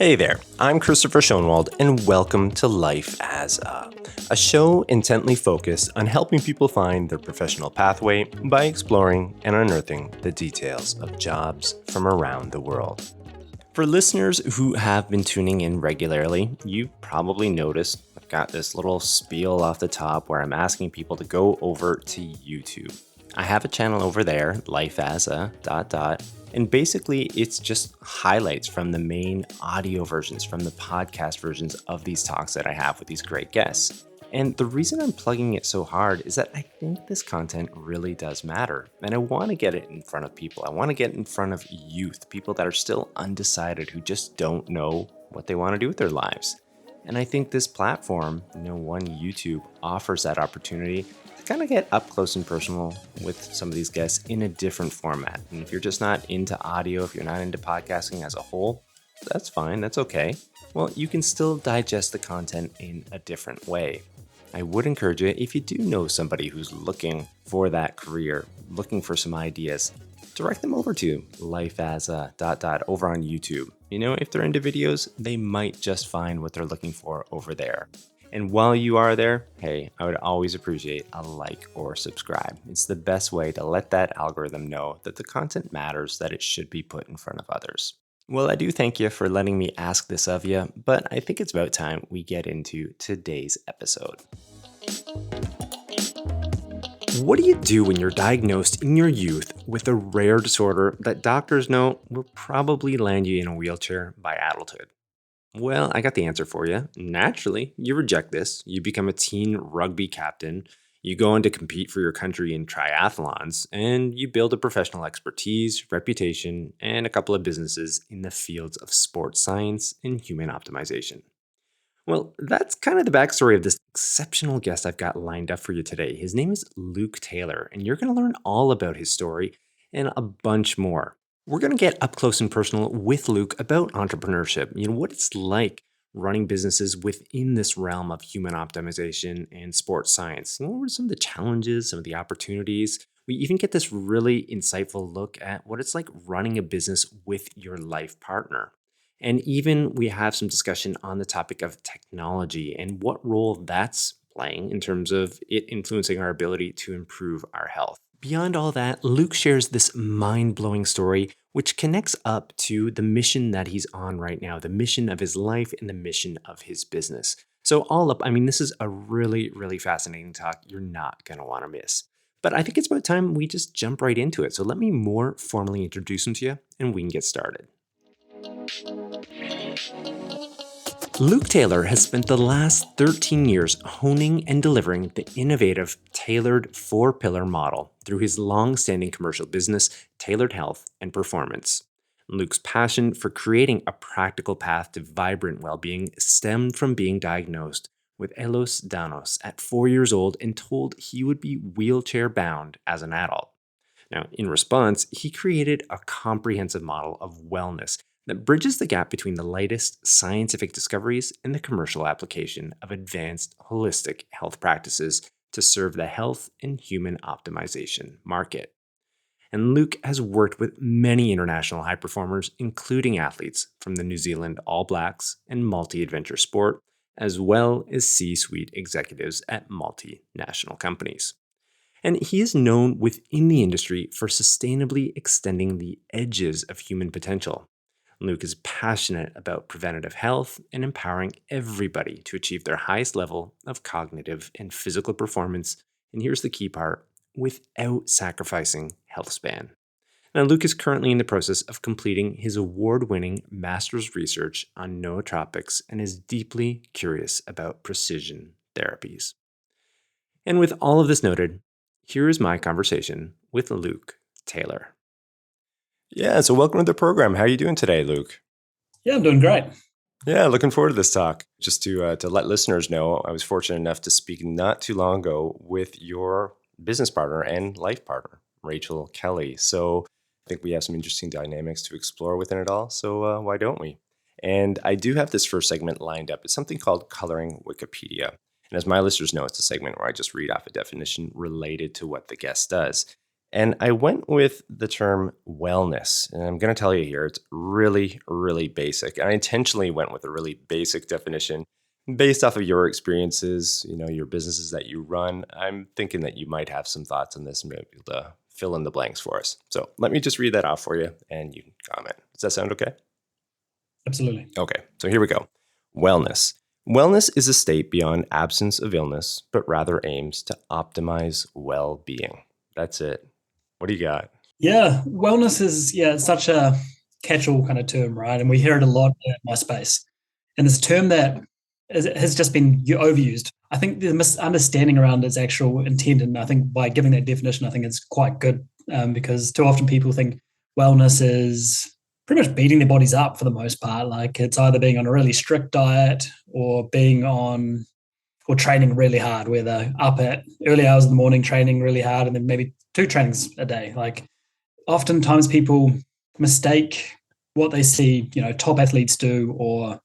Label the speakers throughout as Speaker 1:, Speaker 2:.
Speaker 1: Hey there, I'm Christopher Schoenwald, and welcome to Life as a show intently focused on helping people find their professional pathway by exploring and unearthing the details of jobs from around the world. For listeners who have been tuning in regularly, you've probably noticed I've got this little spiel off the top where I'm asking people to go over to YouTube. I have a channel over there, Life as a ... And basically, it's just highlights from the main audio versions, from the podcast versions of these talks that I have with these great guests. And the reason I'm plugging it so hard is that I think this content really does matter. And I want to get it in front of people. I want to get it in front of youth, people that are still undecided, who just don't know what they want to do with their lives. And I think this platform, one YouTube, offers that opportunity to kind of get up close and personal with some of these guests in a different format. And if you're just not into audio, if you're not into podcasting as a whole, that's fine, that's okay. Well, you can still digest the content in a different way. I would encourage you, if you do know somebody who's looking for that career, looking for some ideas, direct them over to Life as a ... over on YouTube. If they're into videos, they might just find what they're looking for over there. And while you are there, hey, I would always appreciate a like or subscribe. It's the best way to let that algorithm know that the content matters, that it should be put in front of others. Well, I do thank you for letting me ask this of you, but I think it's about time we get into today's episode. What do you do when you're diagnosed in your youth with a rare disorder that doctors know will probably land you in a wheelchair by adulthood? Well, I got the answer for you. Naturally, you reject this. You become a teen rugby captain. You go on to compete for your country in triathlons, and you build a professional expertise, reputation, and a couple of businesses in the fields of sports science and human optimization. Well, that's kind of the backstory of this exceptional guest I've got lined up for you today. His name is Luke Taylor, and you're going to learn all about his story and a bunch more. We're going to get up close and personal with Luke about entrepreneurship, what it's like running businesses within this realm of human optimization and sports science. What are some of the challenges, some of the opportunities? We even get this really insightful look at what it's like running a business with your life partner. And even we have some discussion on the topic of technology and what role that's playing in terms of it influencing our ability to improve our health. Beyond all that, Luke shares this mind-blowing story which connects up to the mission that he's on right now, the mission of his life and the mission of his business. So all up, this is a really, really fascinating talk you're not going to want to miss. But I think it's about time we just jump right into it. So let me more formally introduce him to you and we can get started. Luke Taylor has spent the last 13 years honing and delivering the innovative tailored 4-pillar model through his long-standing commercial business, Tailored Health and Performance. Luke's passion for creating a practical path to vibrant well-being stemmed from being diagnosed with Ehlers-Danlos at 4 years old and told he would be wheelchair-bound as an adult. Now, in response, he created a comprehensive model of wellness that bridges the gap between the latest scientific discoveries and the commercial application of advanced holistic health practices to serve the health and human optimization market. And Luke has worked with many international high performers, including athletes from the New Zealand All Blacks and multi-adventure sport, as well as C-suite executives at multinational companies. And he is known within the industry for sustainably extending the edges of human potential. Luke is passionate about preventative health and empowering everybody to achieve their highest level of cognitive and physical performance, and here's the key part, without sacrificing health span. Now, Luke is currently in the process of completing his award-winning master's research on nootropics and is deeply curious about precision therapies. And with all of this noted, here is my conversation with Luke Taylor. Yeah, so welcome to the program. How are you doing today, Luke?
Speaker 2: Yeah, I'm doing great.
Speaker 1: Yeah, looking forward to this talk. Just to let listeners know, I was fortunate enough to speak not too long ago with your business partner and life partner, Rachel Kelly. So I think we have some interesting dynamics to explore within it all. So why don't we? And I do have this first segment lined up. It's something called Coloring Wikipedia. And as my listeners know, it's a segment where I just read off a definition related to what the guest does. And I went with the term wellness. And I'm going to tell you here, it's really, really basic. I intentionally went with a really basic definition based off of your experiences, your businesses that you run. I'm thinking that you might have some thoughts on this and maybe be able to fill in the blanks for us. So let me just read that off for you and you can comment. Does that sound okay?
Speaker 2: Absolutely.
Speaker 1: Okay, so here we go. Wellness. Wellness is a state beyond absence of illness, but rather aims to optimize well-being. That's it. What do you got?
Speaker 2: Yeah, wellness is it's such a catch-all kind of term, right? And we hear it a lot in my space. And it's a term that has just been overused. I think the misunderstanding around its actual intent, and I think by giving that definition, I think it's quite good because too often people think wellness is pretty much beating their bodies up for the most part. Like it's either being on a really strict diet or being on or training really hard, where they're up at early hours in the morning training really hard and then maybe 2 trainings a day. Like oftentimes people mistake what they see, top athletes do or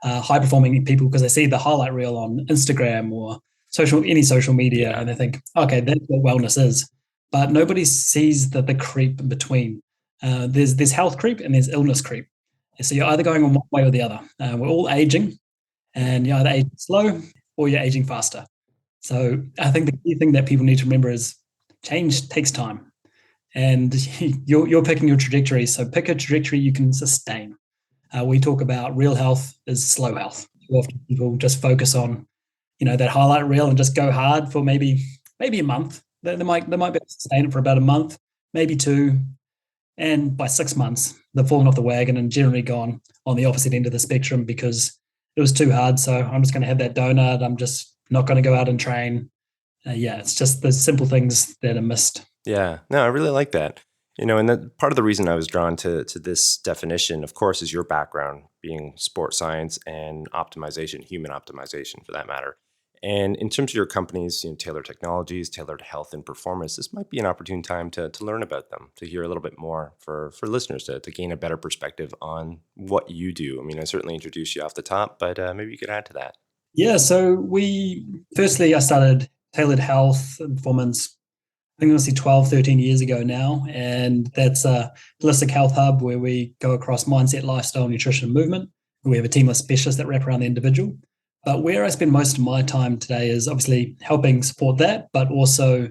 Speaker 2: high performing people because they see the highlight reel on Instagram or any social media, and they think, okay, that's what wellness is. But nobody sees the creep in between. There's health creep and there's illness creep. So you're either going on one way or the other. We're all aging, and you're either aging slow or you're aging faster. So I think the key thing that people need to remember is change takes time, and you're picking your trajectory. So pick a trajectory you can sustain. We talk about real health is slow health. Too often people just focus on, that highlight reel and just go hard for maybe a month. They might be able to sustain it for about a month, maybe 2, and by 6 months they've fallen off the wagon and generally gone on the opposite end of the spectrum because it was too hard. So I'm just going to have that donut. I'm just not going to go out and train. It's just the simple things that are missed.
Speaker 1: Yeah, no, I really like that. And that part of the reason I was drawn to this definition, of course, is your background being sports science and optimization, human optimization for that matter. And in terms of your companies, Tailored Technologies, Tailored Health and Performance, this might be an opportune time to learn about them, to hear a little bit more for listeners to gain a better perspective on what you do. I mean, I certainly introduced you off the top, but maybe you could add to that.
Speaker 2: Yeah, so I started Tailored Health and Performance, I think it was 12, 13 years ago now. And that's a holistic health hub where we go across mindset, lifestyle, nutrition, and movement. We have a team of specialists that wrap around the individual. But where I spend most of my time today is obviously helping support that, but also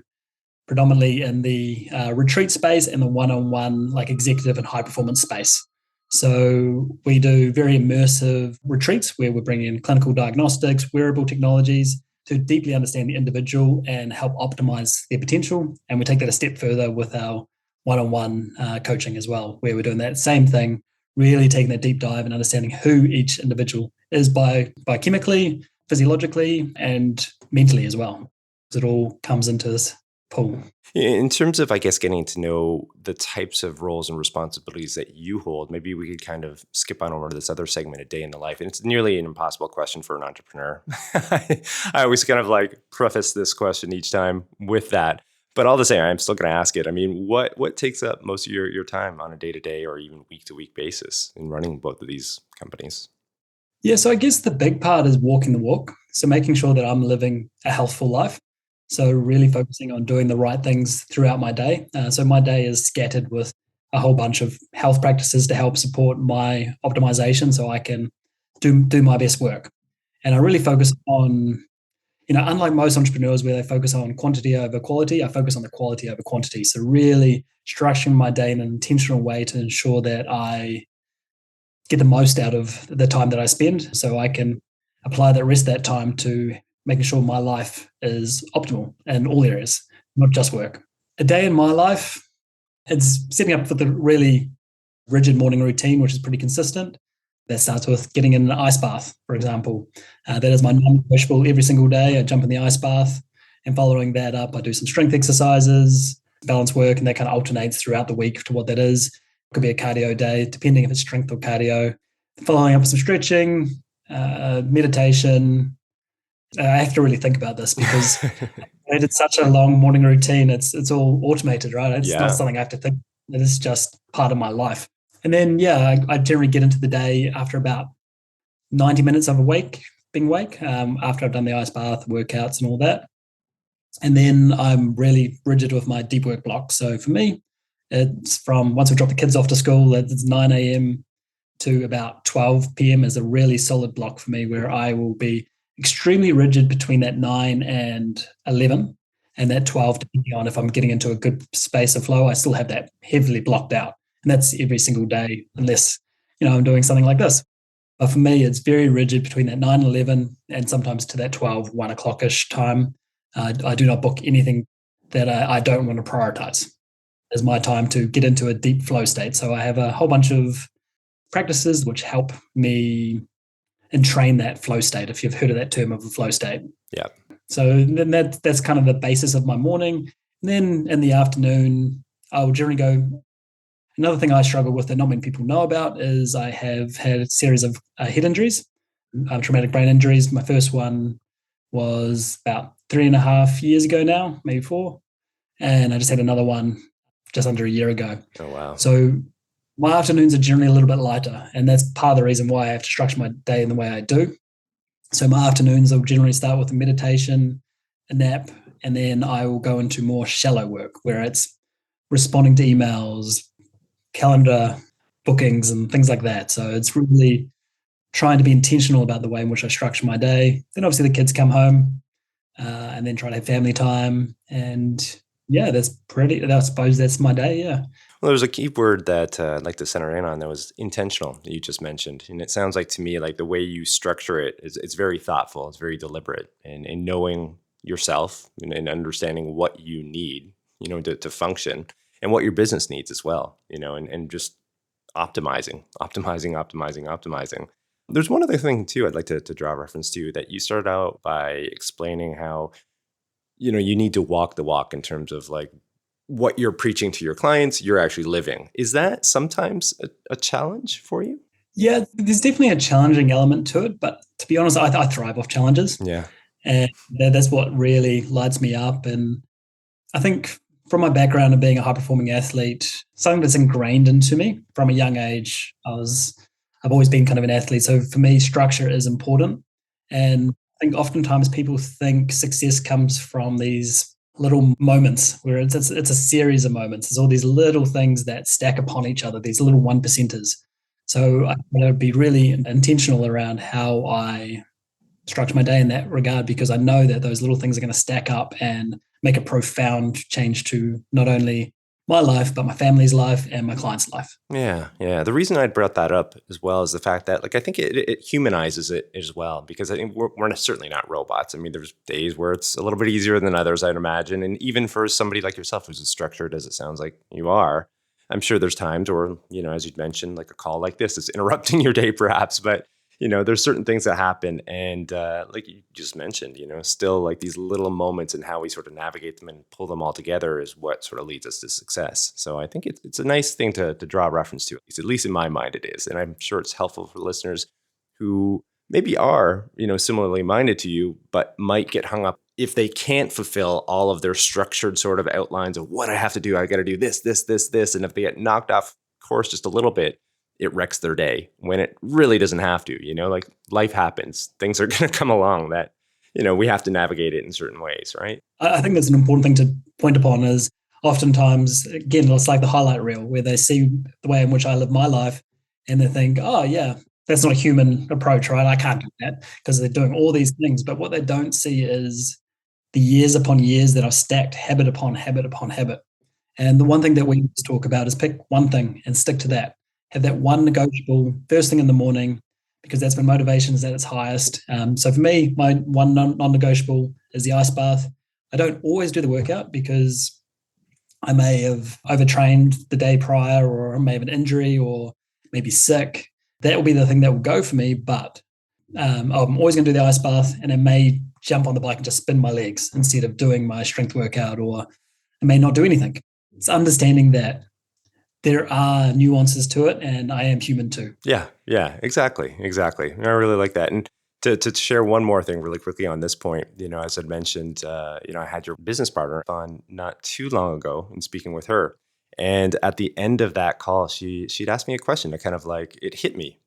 Speaker 2: predominantly in the retreat space and the one-on-one, like executive and high performance space. So we do very immersive retreats where we're bringing in clinical diagnostics, wearable technologies to deeply understand the individual and help optimize their potential. And we take that a step further with our one-on-one coaching as well, where we're doing that same thing, really taking that deep dive and understanding who each individual is biochemically, physiologically, and mentally as well. So it all comes into this pool.
Speaker 1: In terms of, I guess, getting to know the types of roles and responsibilities that you hold, maybe we could kind of skip on over to this other segment, A Day in the Life. And it's nearly an impossible question for an entrepreneur. I always kind of like preface this question each time with that. But all the same, I'm still going to ask it. I mean, what takes up most of your time on a day-to-day or even week-to-week basis in running both of these companies?
Speaker 2: Yeah, so I guess the big part is walking the walk. So making sure that I'm living a healthful life. So really focusing on doing the right things throughout my day. So my day is scattered with a whole bunch of health practices to help support my optimization so I can do my best work. And I really focus on, unlike most entrepreneurs where they focus on quantity over quality, I focus on the quality over quantity. So really structuring my day in an intentional way to ensure that I get the most out of the time that I spend so I can apply the rest of that time to making sure my life is optimal in all areas, not just work. A day in my life, it's setting up for the really rigid morning routine, which is pretty consistent. That starts with getting in an ice bath, for example. That is my non-negotiable every single day. I jump in the ice bath, and following that up, I do some strength exercises, balance work, and that kind of alternates throughout the week to what that is. It could be a cardio day, depending if it's strength or cardio. Following up with some stretching, meditation. I have to really think about this because it's such a long morning routine. It's all automated, right? It's not something I have to think. It is just part of my life. And then, I generally get into the day after about 90 minutes of being awake, after I've done the ice bath, workouts and all that. And then I'm really rigid with my deep work block. So for me, it's from once we drop the kids off to school, it's 9 a.m. to about 12 p.m. is a really solid block for me where I will be extremely rigid between that 9 and 11. And that 12, depending on if I'm getting into a good space of flow, I still have that heavily blocked out. And that's every single day, unless, I'm doing something like this. But for me, it's very rigid between that 9 and 11 and sometimes to that 12, 1 o'clock-ish time. I do not book anything that I don't want to prioritize as my time to get into a deep flow state. So I have a whole bunch of practices which help me entrain that flow state, if you've heard of that term of a flow state.
Speaker 1: Yeah.
Speaker 2: So then that's kind of the basis of my morning. And then in the afternoon, I will generally go. Another thing I struggle with that not many people know about is I have had a series of head injuries, traumatic brain injuries. My first one was about 3.5 years ago now, maybe 4. And I just had another one just under a year ago.
Speaker 1: Oh, wow.
Speaker 2: So my afternoons are generally a little bit lighter, and that's part of the reason why I have to structure my day in the way I do. So my afternoons, I'll generally start with a meditation, a nap, and then I will go into more shallow work where it's responding to emails, calendar bookings, and things like that. So it's really trying to be intentional about the way in which I structure my day. Then obviously the kids come home, and then try to have family time. And yeah, I suppose that's my day. Yeah.
Speaker 1: Well, there's a key word that I'd like to center in on that was intentional that you just mentioned. And it sounds like to me like the way you structure it is it's very thoughtful, it's very deliberate, and in knowing yourself and understanding what you need, to function and what your business needs as well, and just optimizing. There's one other thing too I'd like to draw reference to that you started out by explaining how, you need to walk the walk in terms of like what you're preaching to your clients, you're actually living. Is that sometimes a challenge for you?
Speaker 2: Yeah, there's definitely a challenging element to it. But to be honest, I thrive off challenges.
Speaker 1: Yeah.
Speaker 2: And that's what really lights me up. And I think from my background of being a high-performing athlete, something that's ingrained into me from a young age, I've always been kind of an athlete. So for me, structure is important. And I think oftentimes people think success comes from these little moments where it's a series of moments. There's all these little things that stack upon each other, these little 1%ers. So I want to be really intentional around how I structure my day in that regard, because I know that those little things are going to stack up and make a profound change to not only my life, but my family's life and my client's life.
Speaker 1: Yeah. The reason I brought that up as well is the fact that, like, I think it humanizes it as well, because I think we're certainly not robots. I mean, there's days where it's a little bit easier than others, I'd imagine. And even for somebody like yourself, who's as structured as it sounds like you are, I'm sure there's times where, as you'd mentioned, like a call like this is interrupting your day perhaps, but there's certain things that happen. And like you just mentioned, still like these little moments and how we sort of navigate them and pull them all together is what sort of leads us to success. So I think it's a nice thing to draw reference to, at least in my mind it is. And I'm sure it's helpful for listeners who maybe are, similarly minded to you, but might get hung up if they can't fulfill all of their structured sort of outlines of what I have to do. I got to do this. And if they get knocked off course just a little bit, it wrecks their day when it really doesn't have to, like life happens. Things are going to come along that, we have to navigate it in certain ways, right?
Speaker 2: I think that's an important thing to point upon is oftentimes, again, it's like the highlight reel where they see the way in which I live my life and they think, oh yeah, that's not a human approach, right? I can't do that because they're doing all these things. But what they don't see is the years upon years that I've stacked habit upon habit upon habit. And the one thing that we always talk about is pick one thing and stick to that. Have that one negotiable first thing in the morning, because that's when motivation is at its highest. So for me, my one non-negotiable is the ice bath. I don't always do the workout because I may have overtrained the day prior, or I may have an injury, or maybe sick. That will be the thing that will go for me. But I'm always going to do the ice bath, and I may jump on the bike and just spin my legs instead of doing my strength workout, or I may not do anything. It's understanding that there are nuances to it, and I am human too.
Speaker 1: Yeah, exactly. I really like that. And to share one more thing really quickly on this point, as I'd mentioned, I had your business partner on not too long ago and speaking with her. And at the end of that call, she'd asked me a question that kind of like, it hit me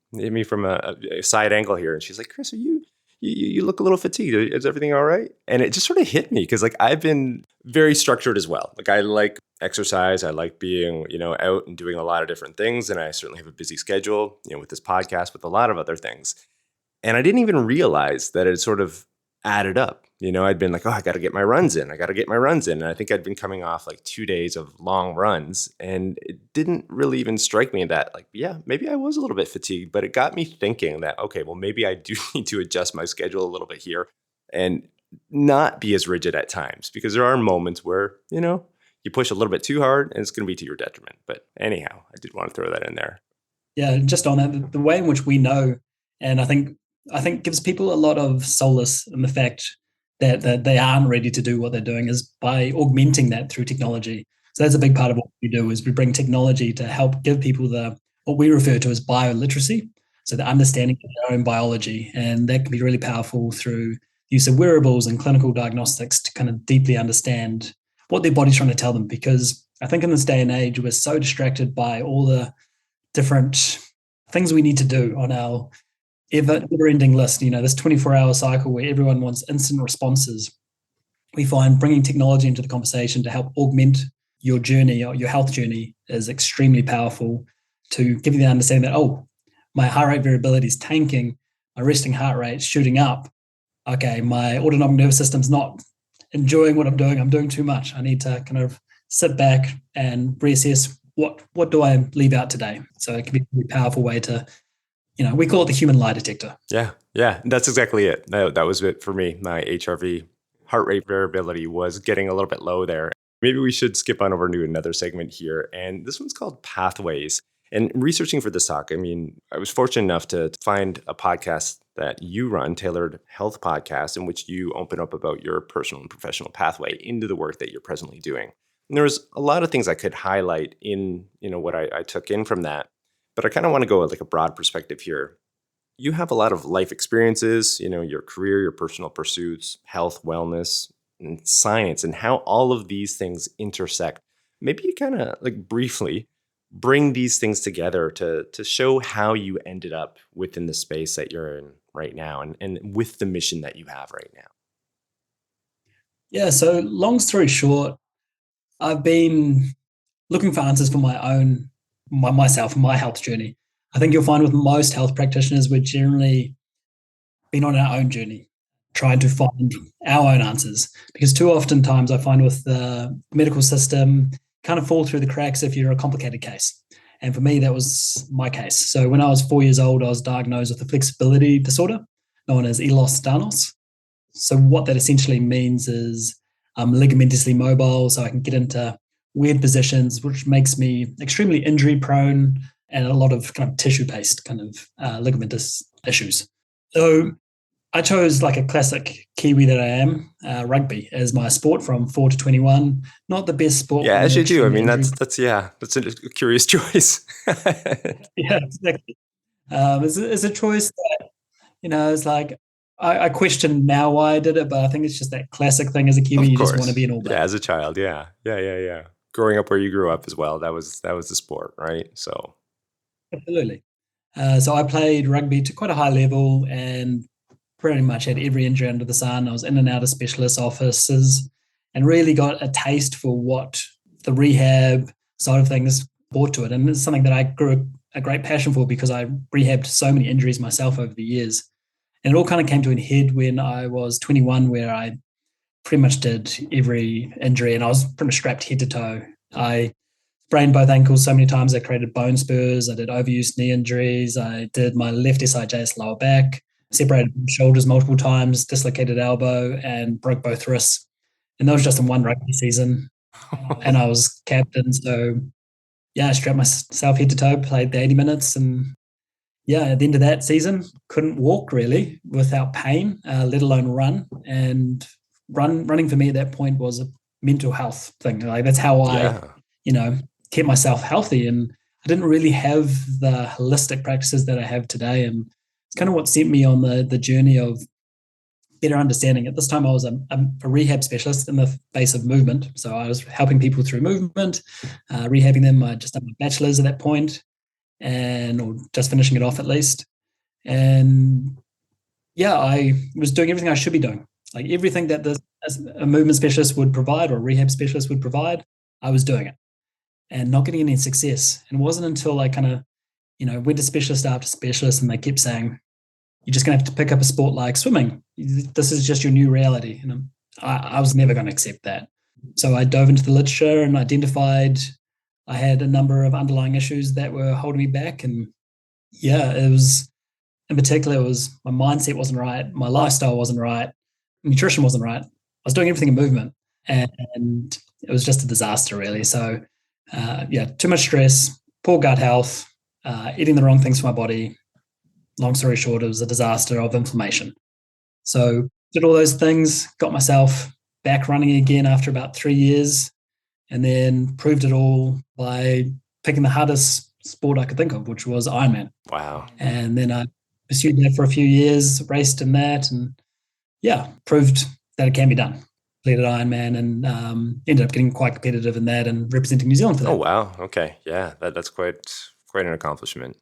Speaker 1: from a side angle here. And she's like, Chris, are you you look a little fatigued. Is everything all right? And it just sort of hit me because like I've been very structured as well. Like I like exercise. I like being, out and doing a lot of different things. And I certainly have a busy schedule, with this podcast, with a lot of other things. And I didn't even realize that it sort of added up. I'd been like, oh, I got to get my runs in. And I think I'd been coming off like 2 days of long runs. And it didn't really even strike me that like, yeah, maybe I was a little bit fatigued, but it got me thinking that, okay, well, maybe I do need to adjust my schedule a little bit here and not be as rigid at times, because there are moments where, you push a little bit too hard and it's going to be to your detriment. But anyhow, I did want to throw that in there.
Speaker 2: Yeah, just on that, the way in which we know, and I think gives people a lot of solace in the fact that they aren't ready to do what they're doing is by augmenting that through technology. So that's a big part of what we do is we bring technology to help give people what we refer to as bioliteracy, so the understanding of their own biology. And that can be really powerful through use of wearables and clinical diagnostics to kind of deeply understand what their body's trying to tell them. Because I think in this day and age, we're so distracted by all the different things we need to do on our ever-ending list, this 24-hour cycle where everyone wants instant responses. We find bringing technology into the conversation to help augment your journey, or your health journey, is extremely powerful to give you the understanding that, oh, my heart rate variability is tanking, my resting heart rate's shooting up. Okay, my autonomic nervous system's not enjoying what I'm doing too much. I need to kind of sit back and reassess what do I leave out today. So it can be a really powerful way to, we call it the human lie detector.
Speaker 1: Yeah, that's exactly it. That was it for me. My HRV, heart rate variability, was getting a little bit low there. Maybe we should skip on over to another segment here. And this one's called Pathways. And researching for this talk, I was fortunate enough to find a podcast that you run, Tailored Health Podcast, in which you open up about your personal and professional pathway into the work that you're presently doing. And there was a lot of things I could highlight in, what I took in from that. But I kind of want to go with like a broad perspective here. You have a lot of life experiences, your career, your personal pursuits, health, wellness, and science, and how all of these things intersect. Maybe you kind of like briefly bring these things together to show how you ended up within the space that you're in right now and with the mission that you have right now.
Speaker 2: Yeah, so long story short, I've been looking for answers for myself and my health journey. I think you'll find with most health practitioners, we're generally been on our own journey, trying to find our own answers. Because too often times I find with the medical system, kind of fall through the cracks if you're a complicated case. And for me, that was my case. So when I was 4 years old, I was diagnosed with a flexibility disorder known as Ehlers-Danlos. So what that essentially means is I'm ligamentously mobile, so I can get into weird positions, which makes me extremely injury prone and a lot of kind of tissue-based kind of ligamentous issues. So I chose, like a classic Kiwi that I am, rugby as my sport from 4 to 21. Not the best sport.
Speaker 1: Yeah, as you do. That's a curious choice.
Speaker 2: Yeah, exactly. It's a choice that, it's like, I question now why I did it, but I think it's just that classic thing as a Kiwi, you just want to be an All Black.
Speaker 1: Yeah, as a child, yeah. Growing up where you grew up as well, that was the sport, right? So
Speaker 2: absolutely. So I played rugby to quite a high level and pretty much had every injury under the sun. I was in and out of specialist offices and really got a taste for what the rehab side of things brought to it. And it's something that I grew a great passion for because I rehabbed so many injuries myself over the years. And it all kind of came to a head when I was 21, where I pretty much did every injury and I was pretty much strapped head to toe. I sprained both ankles so many times I created bone spurs. I did overuse knee injuries. I did my left SIJS lower back, separated shoulders multiple times, dislocated elbow, and broke both wrists. And that was just in one rugby season. And I was captain. So, I strapped myself head to toe, played the 80 minutes. And, at the end of that season, couldn't walk really without pain, let alone run. And running for me at that point was a mental health thing. Like that's how I, kept myself healthy. And I didn't really have the holistic practices that I have today. And it's kind of what sent me on the journey of better understanding. At this time, I was a rehab specialist in the space of movement. So I was helping people through movement, rehabbing them. I just done my bachelor's at that point, or just finishing it off at least. And Yeah, I was doing everything I should be doing. Like everything that as a movement specialist would provide or a rehab specialist would provide, I was doing it and not getting any success. And it wasn't until I kind of, went to specialist after specialist and they kept saying, you're just going to have to pick up a sport like swimming. This is just your new reality. And I was never going to accept that. So I dove into the literature and identified I had a number of underlying issues that were holding me back. And yeah, it was in particular, it was my mindset wasn't right, my lifestyle wasn't right, nutrition wasn't right. I was doing everything in movement, and it was just a disaster, really. So, yeah, too much stress, poor gut health, eating the wrong things for my body. Long story short, it was a disaster of inflammation. So, did all those things, got myself back running again after about 3 years, and then proved it all by picking the hardest sport I could think of, which was Ironman.
Speaker 1: Wow.
Speaker 2: And then I pursued that for a few years, raced in that, and yeah, proved that it can be done. Completed Ironman and ended up getting quite competitive in that and representing New Zealand for that.
Speaker 1: Oh, wow. Okay. Yeah, that's quite an accomplishment.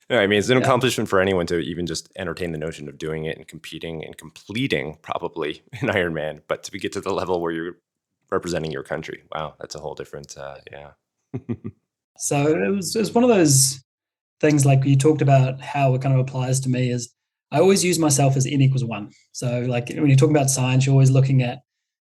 Speaker 1: No, I mean, it's an accomplishment for anyone to even just entertain the notion of doing it and competing and completing probably an Ironman, but to get to the level where you're representing your country. Wow, that's a whole different, yeah.
Speaker 2: So it was one of those things like you talked about how it kind of applies to me is I always use myself as n equals one. So like when you're talking about science, you're always looking at,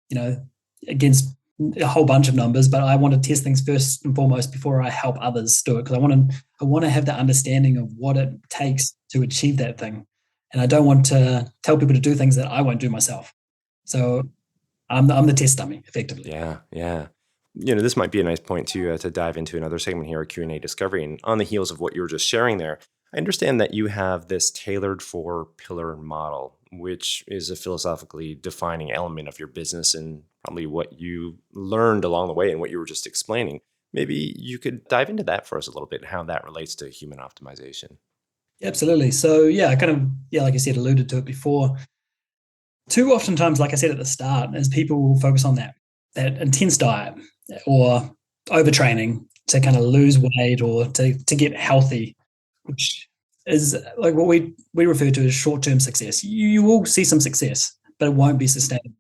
Speaker 2: you know, against a whole bunch of numbers, but I want to test things first and foremost before I help others do it because I want to have the understanding of what it takes to achieve that thing, and I don't want to tell people to do things that I won't do myself. So I'm the test dummy, effectively.
Speaker 1: Yeah, yeah. This might be a nice point to dive into another segment here, Q&A Discovery. And on the heels of what you were just sharing there, I understand that you have this tailored for pillar model, which is a philosophically defining element of your business and probably what you learned along the way and what you were just explaining. Maybe you could dive into that for us a little bit and how that relates to human optimization.
Speaker 2: Yeah, absolutely. So yeah, I kind of like I said, alluded to it before. Too oftentimes, like I said at the start, is people will focus on that intense diet or overtraining to kind of lose weight or to get healthy, which is like what we refer to as short-term success. You will see some success, but it won't be sustainable.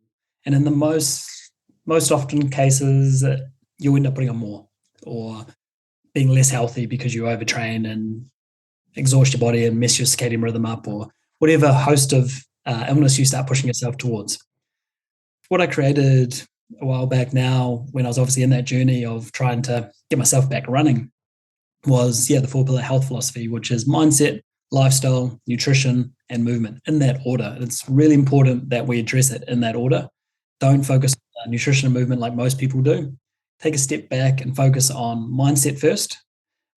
Speaker 2: And in the most often cases, you'll end up putting on more or being less healthy because you overtrain and exhaust your body and mess your circadian rhythm up or whatever host of illness you start pushing yourself towards. What I created a while back now, when I was obviously in that journey of trying to get myself back running, was the 4 pillar health philosophy, which is mindset, lifestyle, nutrition, and movement in that order. And it's really important that we address it in that order. Don't focus on nutrition and movement like most people do. Take a step back and focus on mindset first,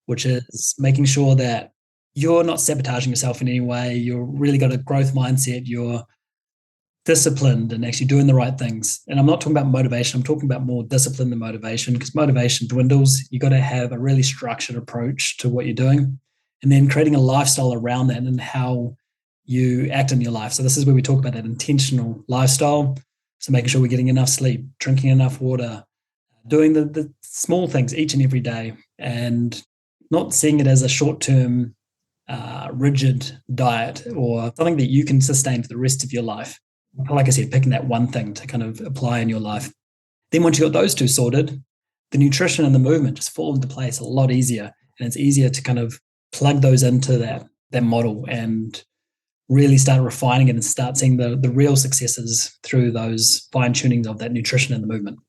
Speaker 2: which is making sure that you're not sabotaging yourself in any way. You're really got a growth mindset. You're disciplined and actually doing the right things. And I'm not talking about motivation. I'm talking about more discipline than motivation because motivation dwindles. You got to have a really structured approach to what you're doing and then creating a lifestyle around that and how you act in your life. So this is where we talk about that intentional lifestyle. So making sure we're getting enough sleep, drinking enough water, doing the small things each and every day and not seeing it as a short-term rigid diet or something that you can sustain for the rest of your life. Like I said, picking that one thing to kind of apply in your life. Then once you got those two sorted, the nutrition and the movement just fall into place a lot easier. And it's easier to kind of plug those into that model and really start refining it and start seeing the real successes through those fine tunings of that nutrition and the movement.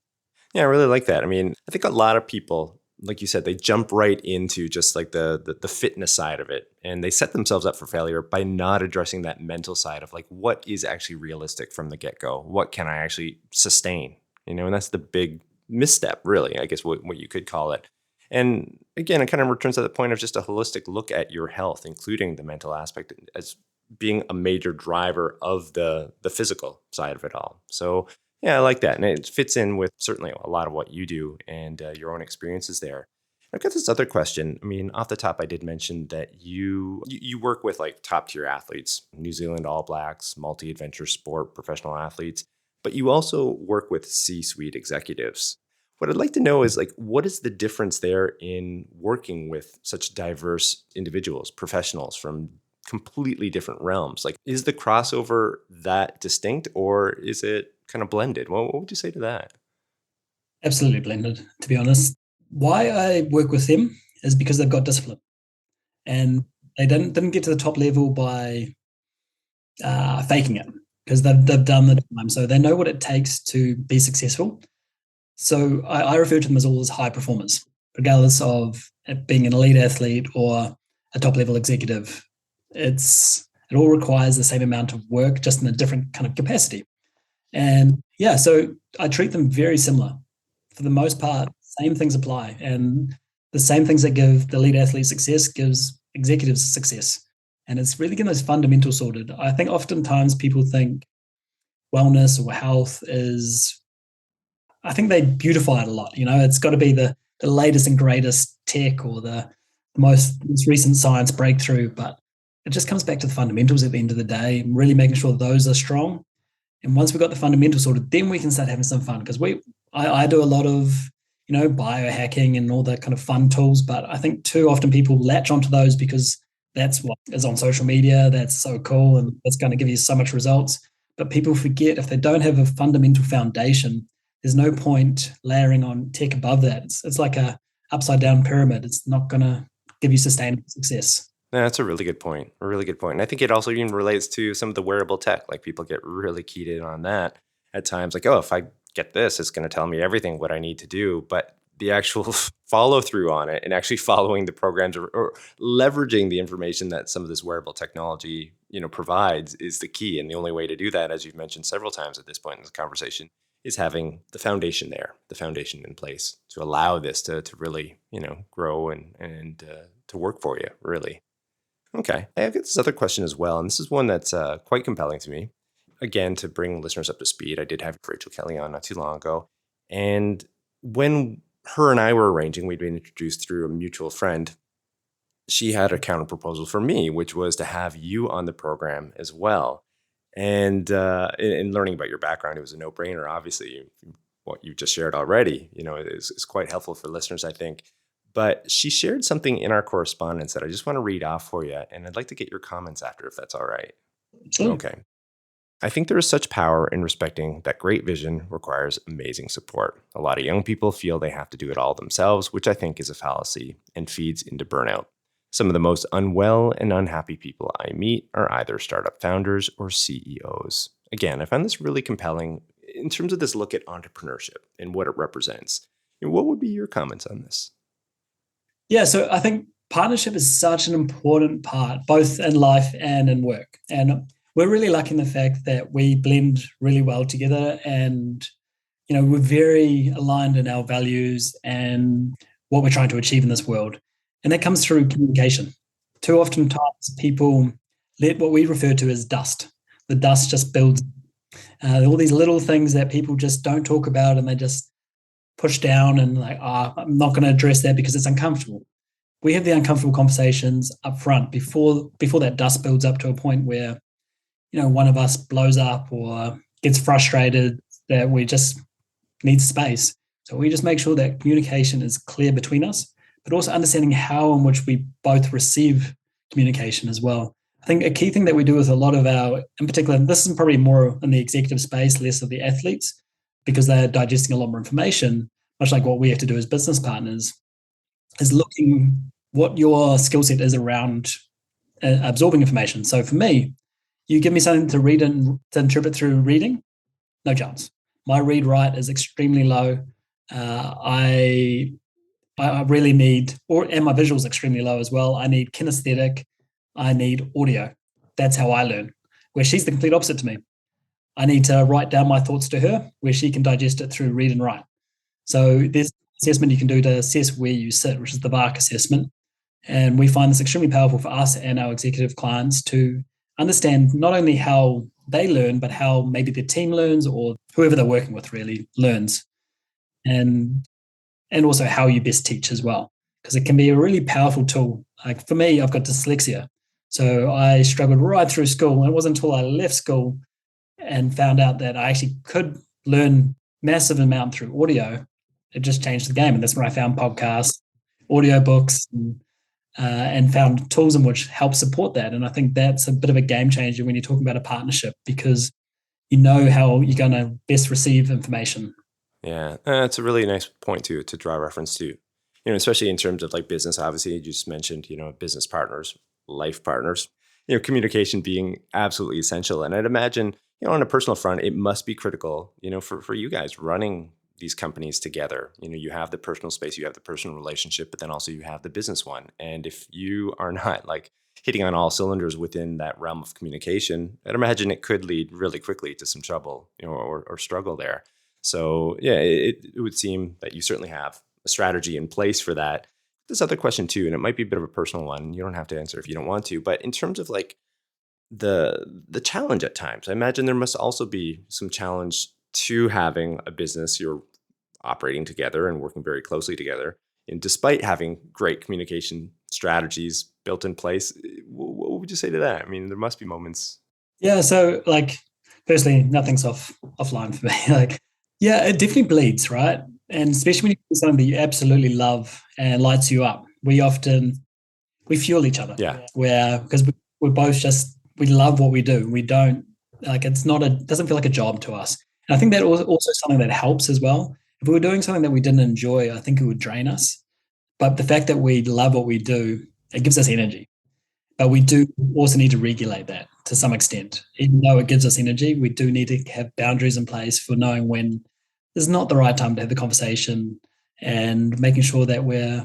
Speaker 1: Yeah, I really like that. I mean, I think a lot of people, like you said, they jump right into just like the fitness side of it, and they set themselves up for failure by not addressing that mental side of like what is actually realistic from the get-go. What can I actually sustain? And that's the big misstep, really, I guess what you could call it. And again, it kind of returns to the point of just a holistic look at your health, including the mental aspect as being a major driver of the physical side of it all. So yeah, I like that. And it fits in with certainly a lot of what you do and your own experiences there. I've got this other question. I mean, off the top, I did mention that you work with like top tier athletes, New Zealand All Blacks, multi-adventure sport professional athletes, but you also work with C-suite executives. What I'd like to know is like, what is the difference there in working with such diverse individuals, professionals from completely different realms. Like, is the crossover that distinct, or is it kind of blended? What would you say to that?
Speaker 2: Absolutely blended, to be honest. Why I work with them is because they've got discipline, and they didn't get to the top level by faking it, because they've done the time. So they know what it takes to be successful. So I refer to them as all as high performers, regardless of it being an elite athlete or a top level executive. It all requires the same amount of work, just in a different kind of capacity. And yeah, so I treat them very similar. For the most part, same things apply. And the same things that give the elite athlete success gives executives success. And it's really getting those fundamentals sorted. I think oftentimes people think wellness or health is, I think they beautify it a lot. It's got to be the latest and greatest tech or the most recent science breakthrough. But it just comes back to the fundamentals at the end of the day, and really making sure those are strong. And once we've got the fundamentals sorted, then we can start having some fun. Because I do a lot of, biohacking and all that kind of fun tools. But I think too often people latch onto those because that's what is on social media. That's so cool, and it's going to give you so much results. But people forget, if they don't have a fundamental foundation, there's no point layering on tech above that. It's like a upside down pyramid. It's not going to give you sustainable success.
Speaker 1: No, that's a really good point. A really good point. And I think it also even relates to some of the wearable tech. Like, people get really keyed in on that at times. Like, oh, if I get this, it's going to tell me everything what I need to do. But the actual follow through on it, and actually following the programs, or leveraging the information that some of this wearable technology, provides, is the key. And the only way to do that, as you've mentioned several times at this point in the conversation, is having the foundation there, the foundation in place to allow this to really, grow and to work for you, really. Okay. I have this other question as well, and this is one that's quite compelling to me. Again, to bring listeners up to speed, I did have Rachel Kelly on not too long ago. And when her and I were arranging, we'd been introduced through a mutual friend. She had a counter proposal for me, which was to have you on the program as well. And in learning about your background, it was a no-brainer. Obviously, what you just shared already, is quite helpful for listeners, I think. But she shared something in our correspondence that I just want to read off for you, and I'd like to get your comments after, if that's all right.
Speaker 2: Sure.
Speaker 1: Okay. I think there is such power in respecting that great vision requires amazing support. A lot of young people feel they have to do it all themselves, which I think is a fallacy and feeds into burnout. Some of the most unwell and unhappy people I meet are either startup founders or CEOs. Again, I find this really compelling in terms of this look at entrepreneurship and what it represents. What would be your comments on this?
Speaker 2: Yeah, so I think partnership is such an important part, both in life and in work. And we're really lucky in the fact that we blend really well together, and we're very aligned in our values and what we're trying to achieve in this world. And that comes through communication. Too often times people let what we refer to as dust. The dust just builds. All these little things that people just don't talk about, and they just push down and like, I'm not going to address that because it's uncomfortable. We have the uncomfortable conversations up front before that dust builds up to a point where, one of us blows up or gets frustrated, that we just need space. So we just make sure that communication is clear between us, but also understanding how in which we both receive communication as well. I think a key thing that we do with a lot of our, in particular, this is probably more in the executive space, less of the athletes, because they're digesting a lot more information, much like what we have to do as business partners, is looking what your skill set is around absorbing information. So for me, you give me something to read and to interpret through reading, no chance. My read-write is extremely low. I really need, and my visual is extremely low as well. I need kinesthetic. I need audio. That's how I learn, where she's the complete opposite to me. I need to write down my thoughts to her, where she can digest it through read and write. So there's assessment you can do to assess where you sit, which is the VARK assessment. And we find this extremely powerful for us and our executive clients to understand not only how they learn, but how maybe their team learns, or whoever they're working with really learns. And also how you best teach as well, because it can be a really powerful tool. Like for me, I've got dyslexia. So I struggled right through school. And it wasn't until I left school and found out that I actually could learn massive amount through audio, it just changed the game. And that's when I found podcasts, audiobooks, and and found tools in which help support that. And I think that's a bit of a game changer when you're talking about a partnership, because you know how you're going to best receive information.
Speaker 1: Yeah, it's a really nice point to draw reference to, especially in terms of like business. Obviously, you just mentioned, business partners, life partners, communication being absolutely essential. And I'd imagine, on a personal front, it must be critical, for you guys running these companies together. You have the personal space, you have the personal relationship, but then also you have the business one. And if you are not like hitting on all cylinders within that realm of communication, I'd imagine it could lead really quickly to some trouble, or struggle there. So yeah, it would seem that you certainly have a strategy in place for that. This other question too, and it might be a bit of a personal one. You don't have to answer if you don't want to, but in terms of like the challenge at times, I imagine there must also be some challenge to having a business you're operating together and working very closely together. And despite having great communication strategies built in place, what would you say to that? I mean, there must be moments.
Speaker 2: Yeah. So like, firstly, nothing's offline for me. Like, yeah, it definitely bleeds, right? And especially when you do something that you absolutely love and lights you up, we fuel each other.
Speaker 1: Yeah.
Speaker 2: Because we're both we love what we do. We don't like, doesn't feel like a job to us. And I think that also something that helps as well. If we were doing something that we didn't enjoy, I think it would drain us. But the fact that we love what we do, it gives us energy. But we do also need to regulate that to some extent. Even though it gives us energy, we do need to have boundaries in place for knowing when is not the right time to have the conversation, and making sure that we're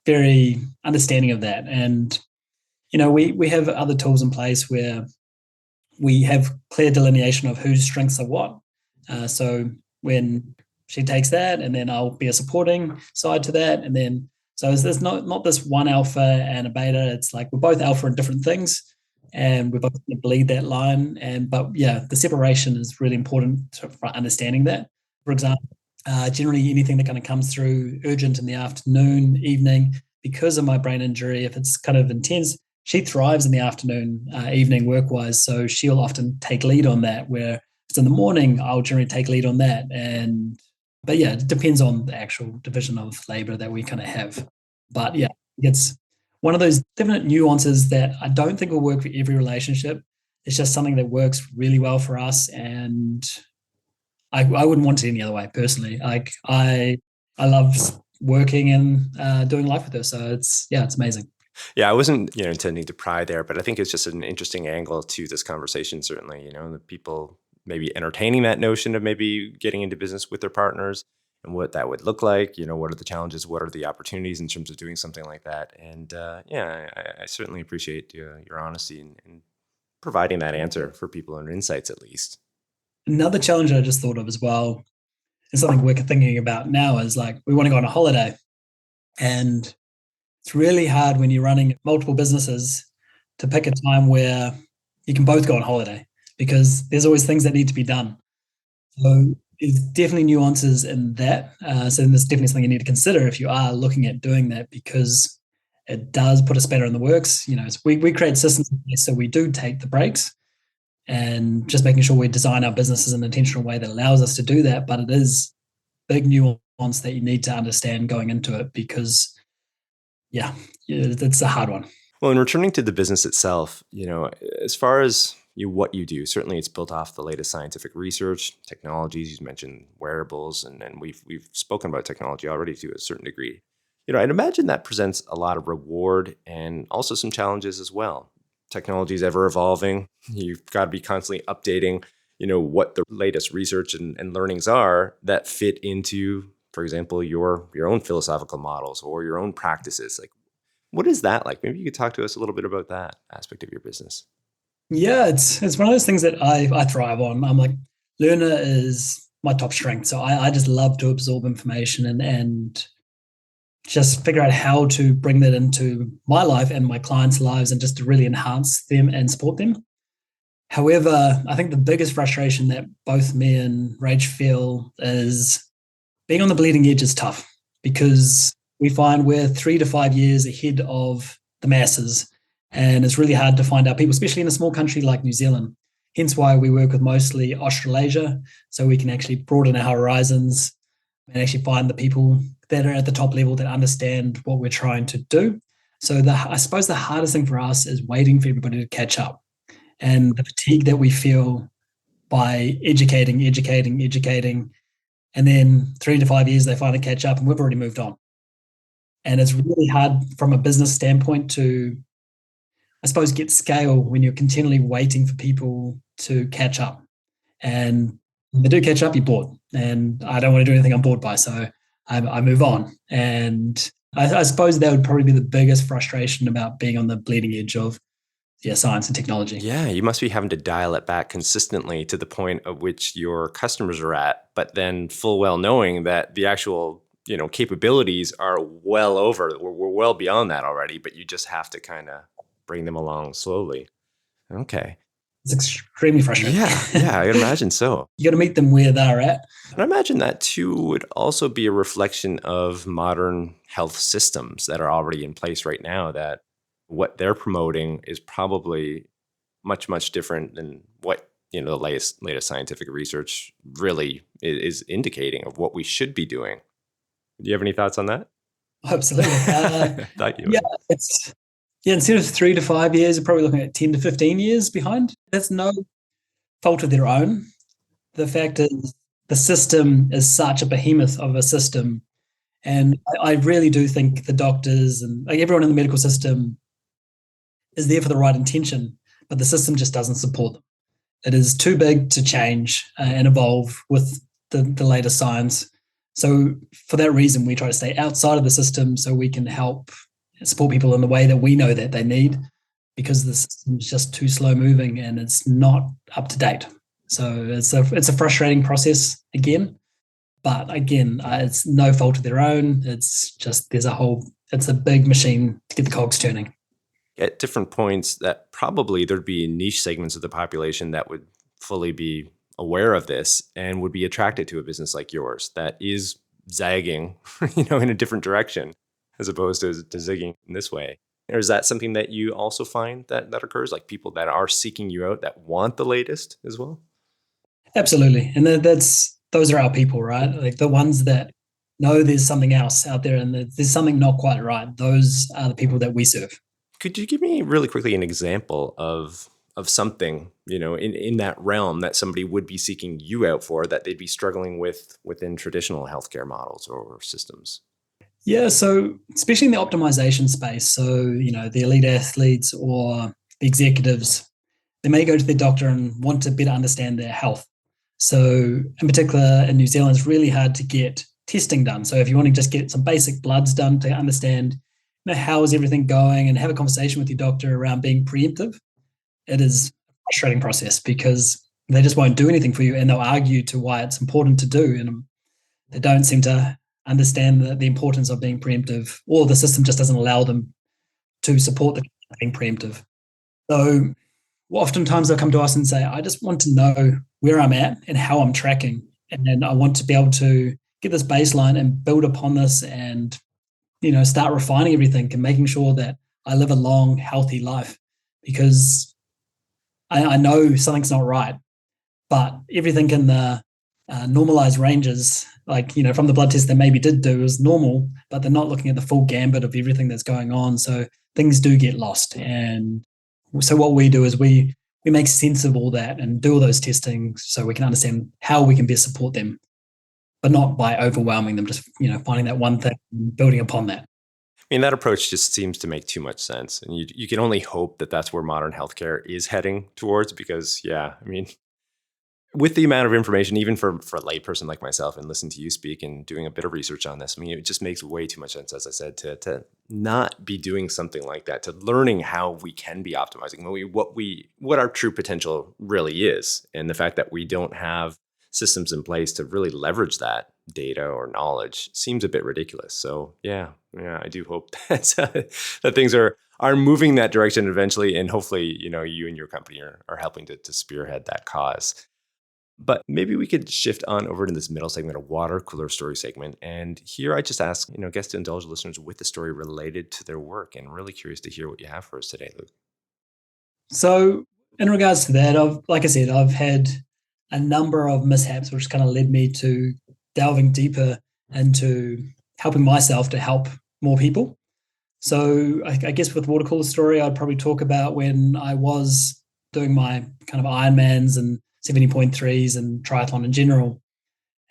Speaker 2: very understanding of that. And, we have other tools in place where we have clear delineation of whose strengths are what. So when she takes that, and then I'll be a supporting side to that. And then, so there's not this one alpha and a beta. It's like we're both alpha in different things, and we're both going to bleed that line. But yeah, the separation is really important for understanding that. For example, generally anything that kind of comes through urgent in the afternoon, evening, because of my brain injury, if it's kind of intense, she thrives in the afternoon, evening work-wise. So she'll often take lead on that, where if it's in the morning, I'll generally take lead on that. But yeah, it depends on the actual division of labor that we kind of have. But yeah, it's one of those definite nuances that I don't think will work for every relationship. It's just something that works really well for us, and I wouldn't want it any other way personally. Like I love working and doing life with her. So it's amazing.
Speaker 1: Yeah, I wasn't intending to pry there, but I think it's just an interesting angle to this conversation. Certainly, the people maybe entertaining that notion of maybe getting into business with their partners and what that would look like. What are the challenges? What are the opportunities in terms of doing something like that? And I certainly appreciate your honesty in providing that answer for people and insights at least.
Speaker 2: Another challenge I just thought of as well, and something we're thinking about now, is like we want to go on a holiday. And it's really hard when you're running multiple businesses to pick a time where you can both go on holiday, because there's always things that need to be done. So there's definitely nuances in that. So there's definitely something you need to consider if you are looking at doing that, because it does put a spanner in the works. We create systems in place, so we do take the breaks, and just making sure we design our businesses in an intentional way that allows us to do that. But it is big nuance that you need to understand going into it, because it's a hard one.
Speaker 1: Well, in returning to the business itself, as far as what you do, certainly it's built off the latest scientific research, technologies. You mentioned wearables, and we've spoken about technology already to a certain degree. I'd imagine that presents a lot of reward and also some challenges as well. Technology is ever evolving. You've got to be constantly updating, what the latest research and learnings are that fit into, for example, your own philosophical models or your own practices. Like, what is that like? Maybe you could talk to us a little bit about that aspect of your business.
Speaker 2: Yeah, it's one of those things that I thrive on. I'm like, learner is my top strength. So I just love to absorb information and just figure out how to bring that into my life and my clients' lives, and just to really enhance them and support them. However, I think the biggest frustration that both me and Rach feel is being on the bleeding edge is tough, because we find we're 3 to 5 years ahead of the masses, and it's really hard to find out people, especially in a small country like New Zealand. Hence why we work with mostly Australasia, so we can actually broaden our horizons and actually find the people that are at the top level that understand what we're trying to do. So I suppose the hardest thing for us is waiting for everybody to catch up, and the fatigue that we feel by educating, and then 3 to 5 years they finally catch up and we've already moved on. And it's really hard from a business standpoint to, I suppose, get scale when you're continually waiting for people to catch up. And when they do catch up, you're bored. And I don't want to do anything I'm bored by. So I move on. And I suppose that would probably be the biggest frustration about being on the bleeding edge of science and technology.
Speaker 1: Yeah, you must be having to dial it back consistently to the point at which your customers are at, but then full well knowing that the actual capabilities are well over, we're well beyond that already, but you just have to kind of bring them along slowly. Okay.
Speaker 2: It's extremely frustrating.
Speaker 1: Yeah, I imagine so.
Speaker 2: You got to meet them where they're at.
Speaker 1: And I imagine that too would also be a reflection of modern health systems that are already in place right now, that what they're promoting is probably much, much different than what the latest scientific research really is indicating of what we should be doing. Do you have any thoughts on that?
Speaker 2: Absolutely.
Speaker 1: Thought you would.
Speaker 2: Instead of 3 to 5 years, you're probably looking at 10 to 15 years behind. That's no fault of their own. The fact is, the system is such a behemoth of a system. And I really do think the doctors and everyone in the medical system is there for the right intention, but the system just doesn't support them. It is too big to change and evolve with the latest science. So for that reason, we try to stay outside of the system so we can help support people in the way that we know that they need, because the system is just too slow moving and it's not up to date. So it's a frustrating process again, but again, it's no fault of their own. It's just it's a big machine to get the cogs turning.
Speaker 1: At different points, that probably there'd be niche segments of the population that would fully be aware of this and would be attracted to a business like yours that is zagging, in a different direction as opposed to zigging in this way. Or is that something that you also find that occurs, like people that are seeking you out that want the latest as well?
Speaker 2: Absolutely. And those are our people, right? Like the ones that know there's something else out there and there's something not quite right. Those are the people that we serve.
Speaker 1: Could you give me really quickly an example of something, in that realm that somebody would be seeking you out for that they'd be struggling with within traditional healthcare models or systems?
Speaker 2: Yeah, so especially in the optimization space, so, the elite athletes or the executives, they may go to their doctor and want to better understand their health. So in particular, in New Zealand, it's really hard to get testing done. So if you want to just get some basic bloods done to understand how is everything going and have a conversation with your doctor around being preemptive, it is a frustrating process because they just won't do anything for you and they'll argue to why it's important to do. And they don't seem to understand the importance of being preemptive, or the system just doesn't allow them to support the being preemptive. So oftentimes they'll come to us and say, I just want to know where I'm at and how I'm tracking. And then I want to be able to get this baseline and build upon this and start refining everything and making sure that I live a long, healthy life, because I know something's not right, but everything in the normalized ranges, from the blood test they maybe did do is normal, but they're not looking at the full gambit of everything that's going on. So things do get lost. And so what we do is we make sense of all that and do all those testing so we can understand how we can best support them, but not by overwhelming them, just, finding that one thing and building upon that.
Speaker 1: I mean, that approach just seems to make too much sense. And you can only hope that that's where modern healthcare is heading towards, because, with the amount of information, even for a layperson like myself, and listening to you speak and doing a bit of research on this, it just makes way too much sense, as I said, to not be doing something like that, to learning how we can be optimizing what our true potential really is. And the fact that we don't have systems in place to really leverage that data or knowledge seems a bit ridiculous. So I do hope that that things are moving that direction eventually, and hopefully, you and your company are helping to spearhead that cause. But maybe we could shift on over to this middle segment, a water cooler story segment. And here I just ask, guests to indulge listeners with the story related to their work, and really curious to hear what you have for us today, Luke.
Speaker 2: So in regards to that, I've had a number of mishaps, which kind of led me to delving deeper into helping myself to help more people. So I guess with water cooler story, I'd probably talk about when I was doing my kind of Ironmans and 70.3s and triathlon in general.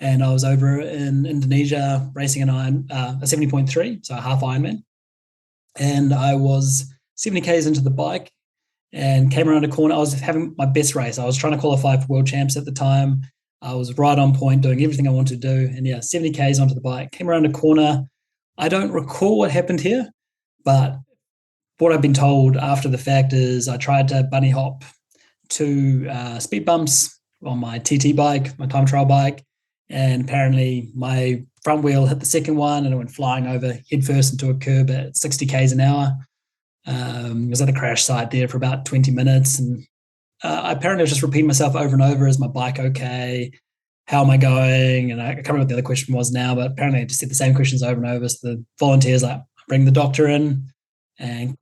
Speaker 2: And I was over in Indonesia racing a 70.3, so a half Ironman. And I was 70 Ks into the bike and came around a corner. I was having my best race. I was trying to qualify for world champs at the time. I was right on point, doing everything I wanted to do. And yeah, 70 Ks onto the bike, came around a corner. I don't recall what happened here, but what I've been told after the fact is I tried to bunny hop two speed bumps on my TT bike, my time trial bike, and apparently my front wheel hit the second one and it went flying over headfirst into a curb at 60 Ks an hour. I was at a crash site there for about 20 minutes, and I apparently was just repeating myself over and over, is my bike okay? How am I going? And I can't remember what the other question was now, but apparently I just said the same questions over and over. So the volunteers like, bring the doctor in, and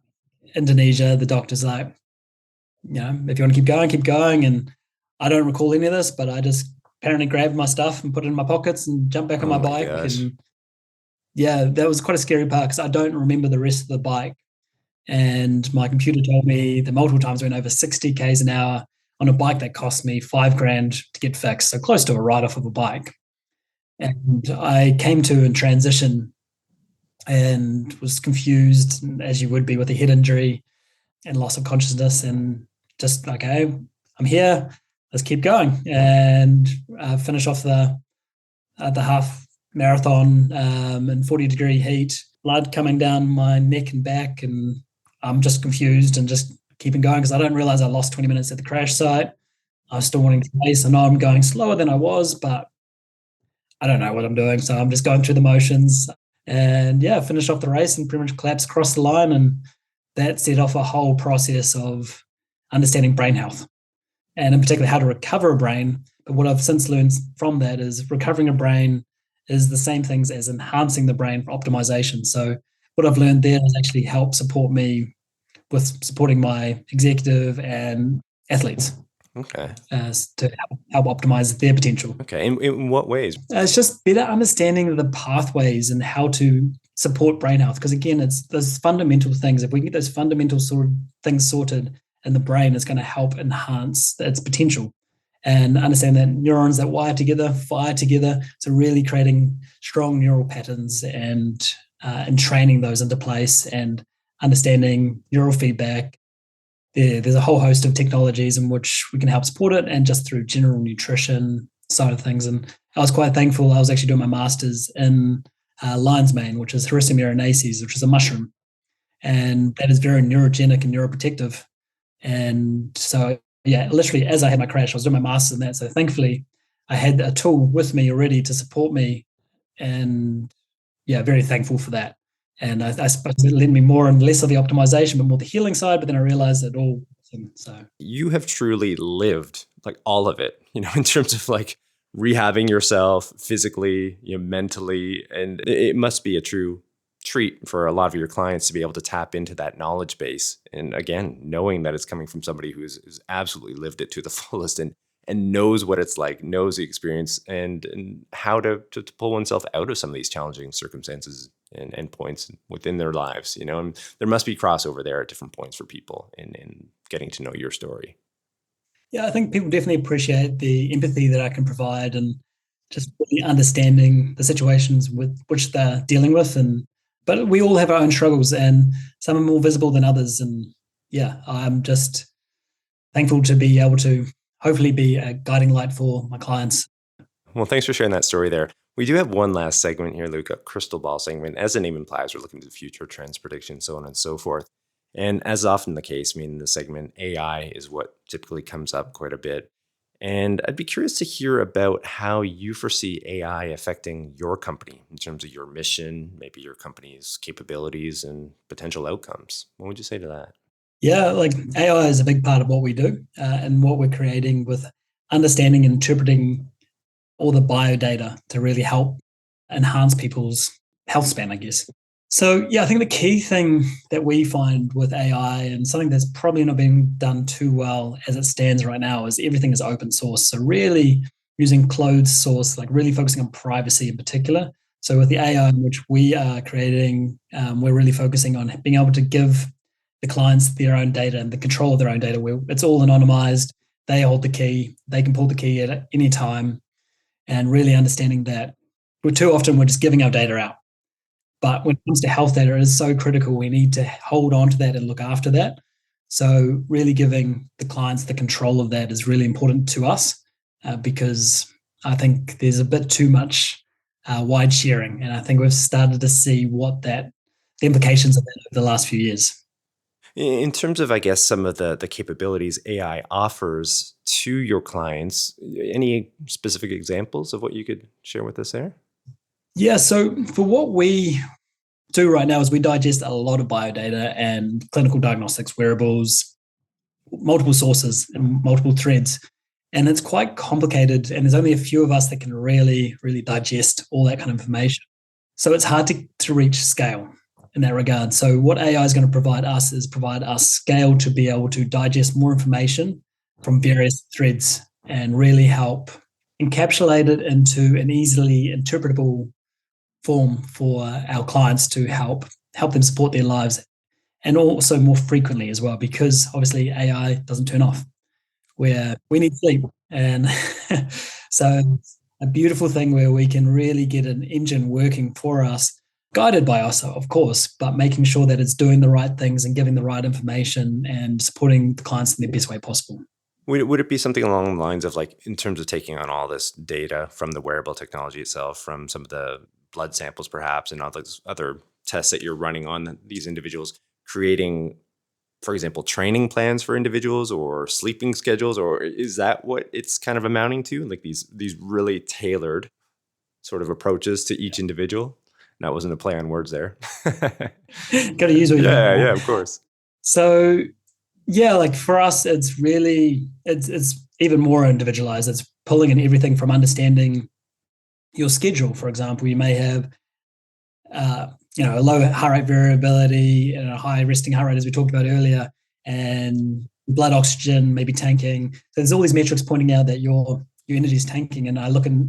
Speaker 2: Indonesia, the doctor's like, if you want to keep going, keep going. And I don't recall any of this, but I just apparently grabbed my stuff and put it in my pockets and jumped back on my bike.
Speaker 1: Gosh.
Speaker 2: And yeah, that was quite a scary part because I don't remember the rest of the bike. And my computer told me that multiple times I went over 60 Ks an hour on a bike that cost me $5,000 to get fixed. So close to a write-off of a bike. And I came to in transition and was confused, as you would be with a head injury and loss of consciousness, and just like, hey, I'm here, let's keep going. And finish off the half marathon in 40-degree heat, blood coming down my neck and back, and I'm just confused and just keeping going because I don't realize I lost 20 minutes at the crash site. I was still wanting to race. I know I'm going slower than I was, but I don't know what I'm doing. So I'm just going through the motions and yeah, finished off the race and pretty much collapsed across the line. And that set off a whole process of understanding brain health and in particular how to recover a brain. But what I've since learned from that is recovering a brain is the same things as enhancing the brain for optimization. So what I've learned there has actually helped support me with supporting my executive and athletes.
Speaker 1: Okay.
Speaker 2: To help optimize their potential.
Speaker 1: Okay. In what ways?
Speaker 2: It's just better understanding the pathways and how to support brain health. Because again, it's those fundamental things. If we get those fundamental sort of things sorted in the brain, it's going to help enhance its potential. And understand that neurons that wire together, fire together. So really creating strong neural patterns and training those into place and understanding neural feedback. There's a whole host of technologies in which we can help support it, and just through general nutrition side of things. And I was quite thankful. I was actually doing my master's in lion's mane, which is Hericium erinaceus, which is a mushroom. And that is very neurogenic and neuroprotective. And so, yeah, literally as I had my crash, I was doing my master's in that. So thankfully, I had a tool with me already to support me. And yeah, very thankful for that. And I suppose it led me more and less of the optimization, but more the healing side. But then I realized that all. So
Speaker 1: you have truly lived like all of it, in terms of like rehabbing yourself physically, mentally, and it must be a true treat for a lot of your clients to be able to tap into that knowledge base. And again, knowing that it's coming from somebody who's absolutely lived it to the fullest and knows what it's like, knows the experience and how to pull oneself out of some of these challenging circumstances and points within their lives, and there must be crossover there at different points for people in getting to know your story.
Speaker 2: Yeah, I think people definitely appreciate the empathy that I can provide and just really understanding the situations with which they're dealing with. But we all have our own struggles and some are more visible than others. And yeah, I'm just thankful to be able to hopefully be a guiding light for my clients.
Speaker 1: Well, thanks for sharing that story there. We do have one last segment here, Luke, a crystal ball segment. As the name implies, we're looking to the future, trends, predictions, so on and so forth. And as often the case, in the segment, AI is what typically comes up quite a bit. And I'd be curious to hear about how you foresee AI affecting your company in terms of your mission, maybe your company's capabilities and potential outcomes. What would you say to that?
Speaker 2: Yeah, like AI is a big part of what we do and what we're creating with understanding and interpreting all the biodata to really help enhance people's health span, I guess. So, yeah, I think the key thing that we find with AI and something that's probably not being done too well as it stands right now is everything is open source. So really using closed source, like really focusing on privacy in particular So with the AI in which we are creating, we're really focusing on being able to give the clients their own data and the control of their own data. It's all anonymized. They hold the key. They can pull the key at any time, and really understanding that too often we're just giving our data out. But when it comes to health data, it is so critical. We need to hold on to that and look after that. So really giving the clients the control of that is really important to us because I think there's a bit too much wide sharing. And I think we've started to see the implications of that over the last few years.
Speaker 1: In terms of, I guess, some of the capabilities AI offers to your clients, any specific examples of what you could share with us there?
Speaker 2: Yeah, so for what we do right now is we digest a lot of biodata and clinical diagnostics, wearables, multiple sources and multiple threads. And it's quite complicated. And there's only a few of us that can really, really digest all that kind of information. So it's hard to reach scale in that regard. So what AI is going to provide us is provide us scale to be able to digest more information from various threads and really help encapsulate it into an easily interpretable form for our clients to help them support their lives, and also more frequently as well, because obviously AI doesn't turn off, where we need sleep. And so a beautiful thing where we can really get an engine working for us, guided by us, of course, but making sure that it's doing the right things and giving the right information and supporting the clients in the best way possible.
Speaker 1: Would it be something along the lines of, like, in terms of taking on all this data from the wearable technology itself, from some of the blood samples perhaps, and all those other tests that you're running on these individuals, creating, for example, training plans for individuals or sleeping schedules? Or is that what it's kind of amounting to? Like these really tailored sort of approaches to each individual? That wasn't a play on words there.
Speaker 2: Got to use what you have.
Speaker 1: Yeah, of course.
Speaker 2: So yeah, like for us, it's really, it's even more individualized. It's pulling in everything from understanding your schedule. For example, you may have, a low heart rate variability and a high resting heart rate, as we talked about earlier, and blood oxygen maybe tanking. So there's all these metrics pointing out that your energy is tanking. And the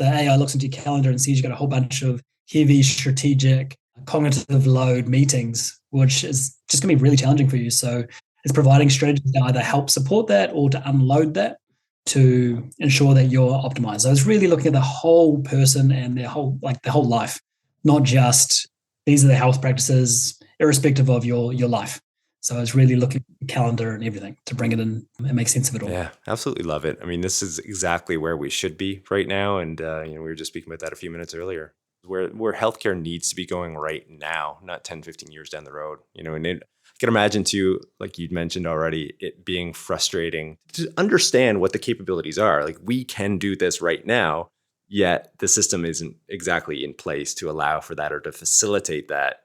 Speaker 2: AI looks into your calendar and sees you've got a whole bunch of heavy, strategic, cognitive load meetings, which is just going to be really challenging for you. So it's providing strategies to either help support that or to unload that to ensure that you're optimized. So it's really looking at the whole person and their whole life, not just these are the health practices, irrespective of your life. So it's really looking at the calendar and everything to bring it in and make sense of it all.
Speaker 1: Yeah, absolutely love it. I mean, this is exactly where we should be right now. And, we were just speaking about that a few minutes earlier, where healthcare needs to be going right now, not 10, 15 years down the road. And I can imagine too, like you'd mentioned already, it being frustrating to understand what the capabilities are. Like, we can do this right now, yet the system isn't exactly in place to allow for that or to facilitate that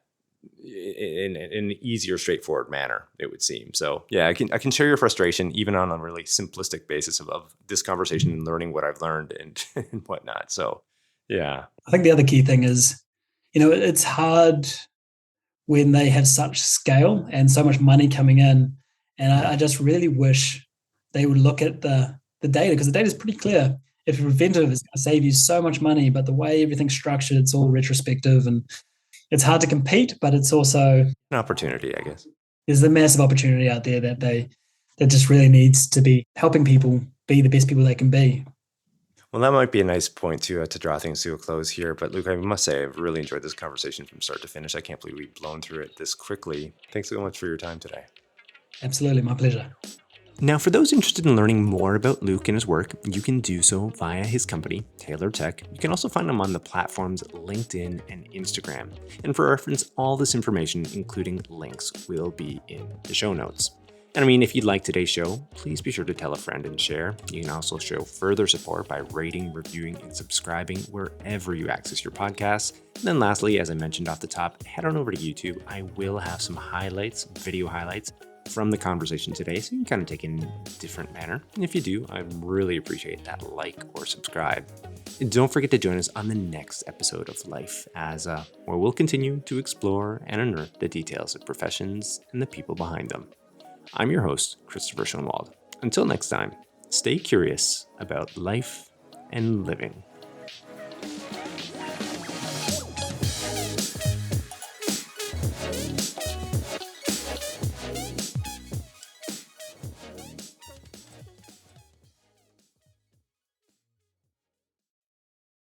Speaker 1: in an easier, straightforward manner, it would seem. So yeah, I can share your frustration even on a really simplistic basis of this conversation and learning what I've learned and, and whatnot. So yeah.
Speaker 2: I think the other key thing is, it's hard when they have such scale and so much money coming in. And I just really wish they would look at the data, because the data is pretty clear. If you're preventive, it's going to save you so much money, but the way everything's structured, it's all retrospective and it's hard to compete, but it's also
Speaker 1: an opportunity, I guess.
Speaker 2: There's a massive opportunity out there that just really needs to be helping people be the best people they can be.
Speaker 1: Well, that might be a nice point to draw things to a close here. But Luke, I must say I've really enjoyed this conversation from start to finish. I can't believe we've blown through it this quickly. Thanks so much for your time today.
Speaker 2: Absolutely, my pleasure.
Speaker 1: Now, for those interested in learning more about Luke and his work, you can do so via his company, Taylor Tech. You can also find him on the platforms LinkedIn and Instagram. And for reference, all this information, including links, will be in the show notes. And I mean, if you like today's show, please be sure to tell a friend and share. You can also show further support by rating, reviewing, and subscribing wherever you access your podcasts. And then lastly, as I mentioned off the top, head on over to YouTube. I will have some video highlights from the conversation today, so you can kind of take it in a different manner. And if you do, I really appreciate that like or subscribe. And don't forget to join us on the next episode of Life as A, where we'll continue to explore and unearth the details of professions and the people behind them. I'm your host, Christopher Schoenwald. Until next time, stay curious about life and living.